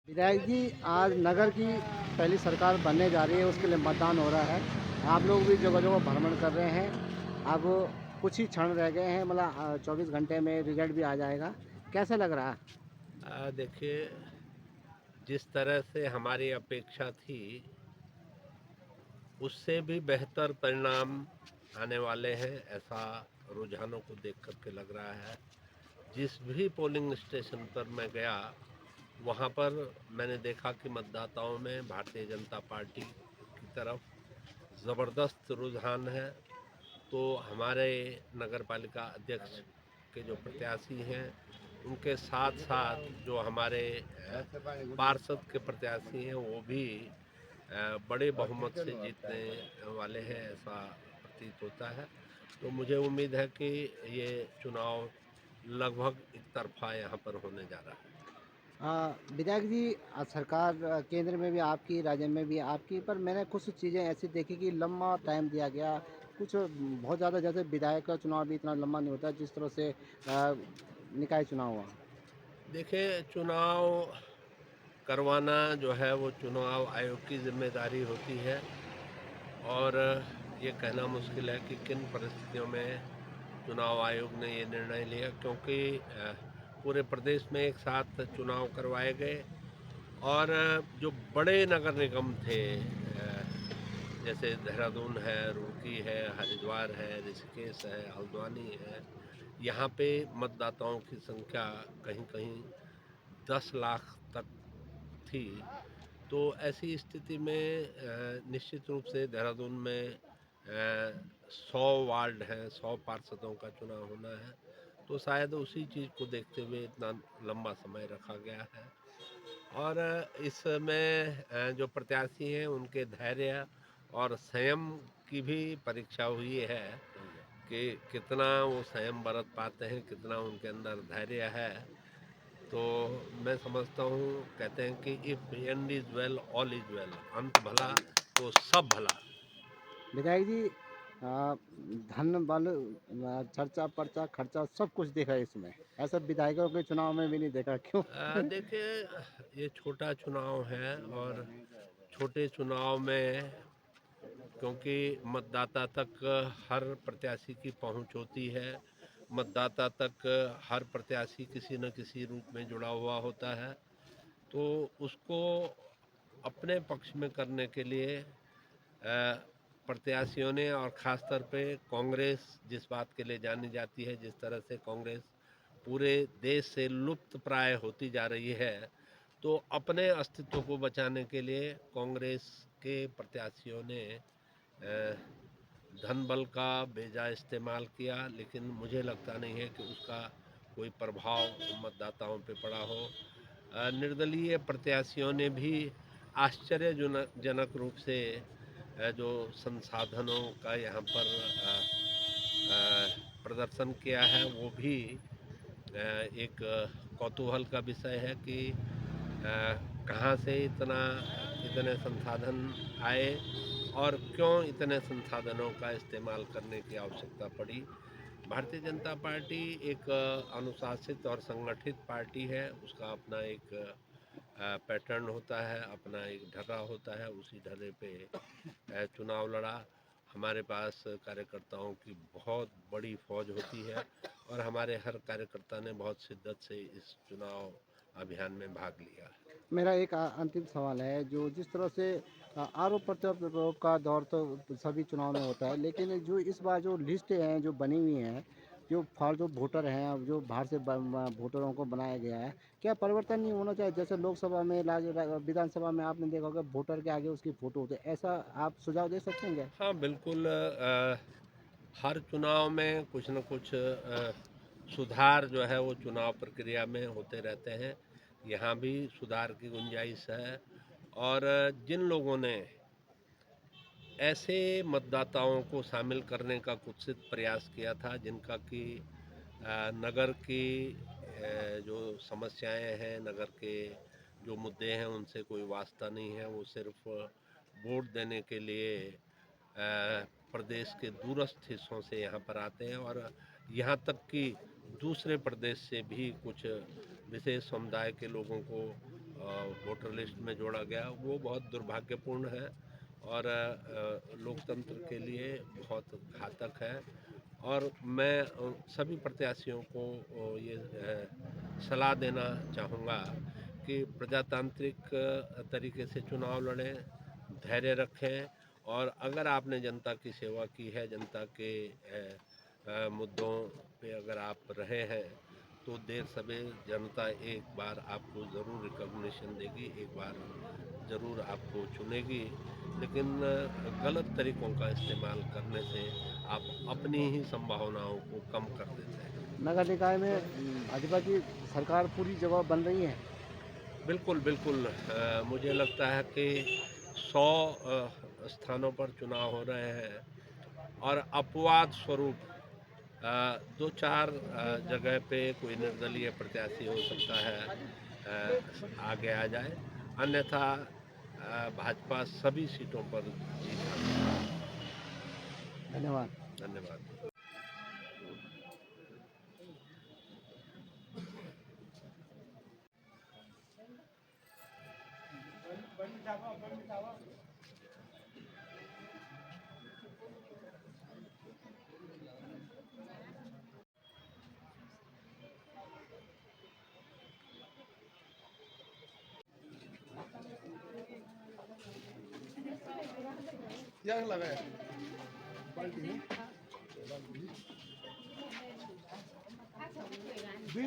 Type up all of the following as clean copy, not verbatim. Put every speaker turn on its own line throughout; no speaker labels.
विधायक जी, आज नगर की पहली सरकार बनने जा रही है, उसके लिए मतदान हो रहा है। आप लोग भी जगह-जगह भ्रमण कर रहे हैं। अब कुछ ही क्षण रह गए हैं, मतलब 24 घंटे में रिजल्ट भी आ जाएगा। कैसा लग रहा है?
देखिए, जिस तरह से हमारी अपेक्षा थी, उससे भी बेहतर परिणाम आने वाले हैं, ऐसा रुझानों को देख कर के लग रहा है। जिस भी पोलिंग स्टेशन पर मैं गया, वहाँ पर मैंने देखा कि मतदाताओं में भारतीय जनता पार्टी की तरफ ज़बरदस्त रुझान है। तो हमारे नगर पालिका अध्यक्ष के जो प्रत्याशी हैं, उनके साथ साथ जो हमारे पार्षद के प्रत्याशी हैं, वो भी बड़े बहुमत से जीतने वाले हैं, ऐसा प्रतीत होता है। तो मुझे उम्मीद है कि ये चुनाव लगभग एक तरफा यहाँ पर होने जा रहा है।
विधायक जी, सरकार केंद्र में भी आपकी, राज्य में भी आपकी, पर मैंने कुछ चीज़ें ऐसी देखी कि लंबा टाइम दिया गया। कुछ बहुत ज़्यादा, जैसे विधायक का चुनाव भी इतना लंबा नहीं होता जिस तरह से निकाय चुनाव हुआ।
देखिए, चुनाव करवाना जो है वो चुनाव आयोग की जिम्मेदारी होती है, और ये कहना मुश्किल है कि किन परिस्थितियों में चुनाव आयोग ने ये निर्णय लिया, क्योंकि पूरे प्रदेश में एक साथ चुनाव करवाए गए। और जो बड़े नगर निगम थे, जैसे देहरादून है, रुड़की है, हरिद्वार है, ऋषिकेश है, हल्द्वानी है, यहाँ पे मतदाताओं की संख्या कहीं कहीं 10 लाख तक थी। तो ऐसी स्थिति में निश्चित रूप से देहरादून में 100 वार्ड हैं, 100 पार्षदों का चुनाव होना है। तो शायद उसी चीज़ को देखते हुए इतना लंबा समय रखा गया है। और इसमें जो प्रत्याशी हैं, उनके धैर्य और संयम की भी परीक्षा हुई है कि कितना वो संयम बरत पाते हैं, कितना उनके अंदर धैर्य है। तो मैं समझता हूँ, कहते हैं कि if and is well all is well, अंत भला तो सब भला।
विधायक जी, धन बल, चर्चा पर्चा खर्चा सब कुछ देखा है इसमें। ऐसा विधायकों के चुनाव में भी नहीं देखा, क्यों?
देखिए, ये छोटा चुनाव है, और छोटे चुनाव में क्योंकि मतदाता तक हर प्रत्याशी की पहुंच होती है, मतदाता तक हर प्रत्याशी किसी न किसी रूप में जुड़ा हुआ होता है, तो उसको अपने पक्ष में करने के लिए प्रत्याशियों ने, और ख़ास तौर पे कांग्रेस जिस बात के लिए जानी जाती है, जिस तरह से कांग्रेस पूरे देश से लुप्त प्राय होती जा रही है, तो अपने अस्तित्व को बचाने के लिए कांग्रेस के प्रत्याशियों ने धन बल का बेजा इस्तेमाल किया। लेकिन मुझे लगता नहीं है कि उसका कोई प्रभाव मतदाताओं पे पड़ा हो। निर्दलीय प्रत्याशियों ने भी आश्चर्यजनक रूप से जो संसाधनों का यहाँ पर प्रदर्शन किया है, वो भी एक कौतूहल का विषय है कि कहाँ से इतने संसाधन आए, और क्यों इतने संसाधनों का इस्तेमाल करने की आवश्यकता पड़ी। भारतीय जनता पार्टी एक अनुशासित और संगठित पार्टी है। उसका अपना एक पैटर्न होता है, अपना एक ढर्रा होता है, उसी ढर्रे पे चुनाव लड़ा। हमारे पास कार्यकर्ताओं की बहुत बड़ी फौज होती है, और हमारे हर कार्यकर्ता ने बहुत शिद्दत से इस चुनाव अभियान में भाग लिया।
मेरा एक अंतिम सवाल है, जो जिस तरह से आरोप प्रत्यारोप का दौर तो सभी चुनाव में होता है, लेकिन जो इस बार जो लिस्टें हैं जो बनी हुई हैं, जो फालतू वोटर हैं, अब जो बाहर से वोटरों को बनाया गया है, क्या परिवर्तन नहीं होना चाहिए? जैसे लोकसभा में, विधानसभा में आपने देखा होगा, वोटर के आगे उसकी फोटो होती है। ऐसा आप सुझाव दे सकते हैं क्या?
हाँ, बिल्कुल। हर चुनाव में कुछ न कुछ सुधार जो है वो चुनाव प्रक्रिया में होते रहते हैं। यहाँ भी सुधार की गुंजाइश है। और जिन लोगों ने ऐसे मतदाताओं को शामिल करने का कुत्सित प्रयास किया था, जिनका कि नगर की जो समस्याएं हैं, नगर के जो मुद्दे हैं, उनसे कोई वास्ता नहीं है। वो सिर्फ वोट देने के लिए प्रदेश के दूरस्थ हिस्सों से यहाँ पर आते हैं, और यहाँ तक कि दूसरे प्रदेश से भी कुछ विशेष समुदाय के लोगों को वोटर लिस्ट में जोड़ा गया, वो बहुत दुर्भाग्यपूर्ण है और लोकतंत्र के लिए बहुत घातक है। और मैं सभी प्रत्याशियों को ये सलाह देना चाहूँगा कि प्रजातांत्रिक तरीके से चुनाव लड़ें, धैर्य रखें और अगर आपने जनता की सेवा की है, जनता के मुद्दों पे अगर आप रहे हैं तो देर सवेर जनता एक बार आपको ज़रूर रिकॉग्निशन देगी, एक बार ज़रूर आपको चुनेगी। लेकिन गलत तरीकों का इस्तेमाल करने से आप अपनी ही संभावनाओं को कम कर देते हैं।
नगर निकाय में भाजपा की सरकार पूरी जगह बन रही है।
बिल्कुल, बिल्कुल मुझे लगता है कि 100 स्थानों पर चुनाव हो रहे हैं और अपवाद स्वरूप 2-4 जगह पे कोई निर्दलीय प्रत्याशी हो सकता है आगे आ जाए, अन्यथा भाजपा सभी सीटों पर जीत हासिल करेगी।
धन्यवाद।
धन्यवाद।
क्या लगा है?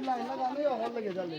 लाइन लगा ले और लगे चल